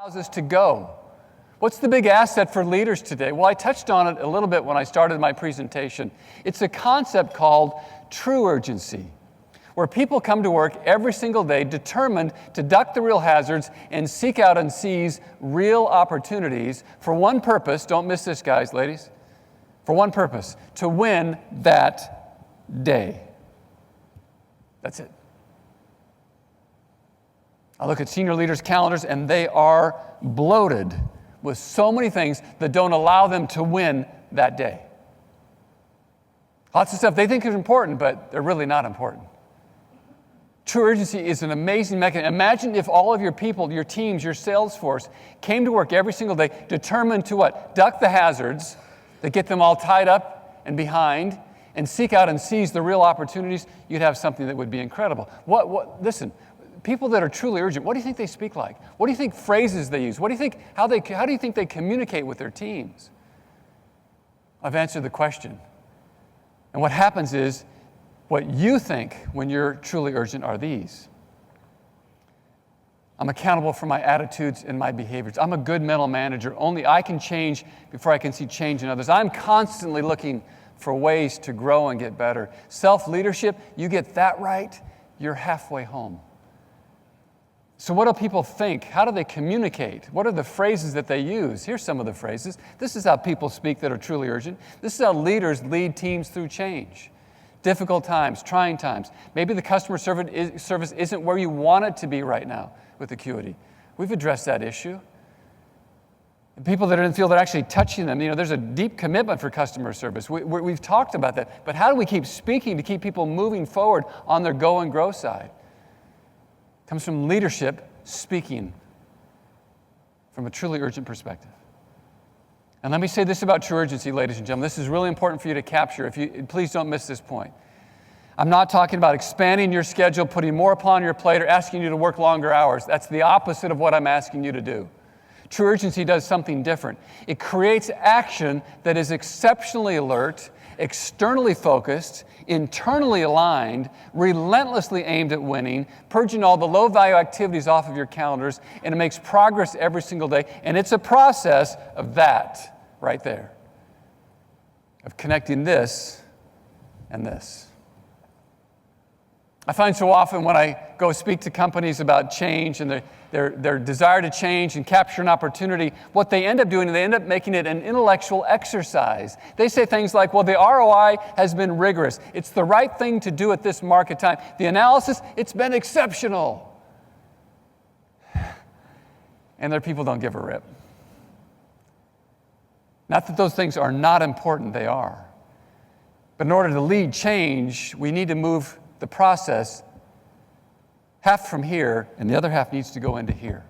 allows us to go. What's the big asset for leaders today? Well, I touched on it a little bit when I started my presentation. It's a concept called true urgency, where people come to work every single day determined to duck the real hazards and seek out and seize real opportunities for one purpose. Don't miss this, guys, ladies. For one purpose, to win that day. That's it. I look at senior leaders' calendars, and they are bloated with so many things that don't allow them to win that day. Lots of stuff they think is important, but they're really not important. True urgency is an amazing mechanism. Imagine if all of your people, your teams, your sales force came to work every single day determined to what? Duck the hazards that get them all tied up and behind and seek out and seize the real opportunities. You'd have something that would be incredible. Listen, people that are truly urgent, what do you think they speak like? What do you think phrases they use? How do you think they communicate with their teams? I've answered the question. And what happens is, what you think when you're truly urgent are these. I'm accountable for my attitudes and my behaviors. I'm a good mental manager. Only I can change before I can see change in others. I'm constantly looking for ways to grow and get better. Self-leadership, you get that right, you're halfway home. So what do people think? How do they communicate? What are the phrases that they use? Here's some of the phrases. This is how people speak that are truly urgent. This is how leaders lead teams through change. Difficult times, trying times. Maybe the customer service isn't where you want it to be right now with Acuity. We've addressed that issue. The people that are in the field are actually touching them. There's a deep commitment for customer service. We've talked about that. But how do we keep speaking to keep people moving forward on their go and grow side? It comes from leadership speaking from a truly urgent perspective. And let me say this about true urgency, ladies and gentlemen. This is really important for you to capture. Please don't miss this point. I'm not talking about expanding your schedule, putting more upon your plate, or asking you to work longer hours. That's the opposite of what I'm asking you to do. True urgency does something different. It creates action that is exceptionally alert, externally focused, internally aligned, relentlessly aimed at winning, purging all the low-value activities off of your calendars, and it makes progress every single day. And it's a process of that right there, of connecting this and this. I find so often when I go speak to companies about change and their desire to change and capture an opportunity, what they end up doing is they end up making it an intellectual exercise. They say things like, well, the ROI has been rigorous. It's the right thing to do at this market time. The analysis, it's been exceptional. And their people don't give a rip. Not that those things are not important, they are. But in order to lead change, we need to move the process half from here, and the other half needs to go into here.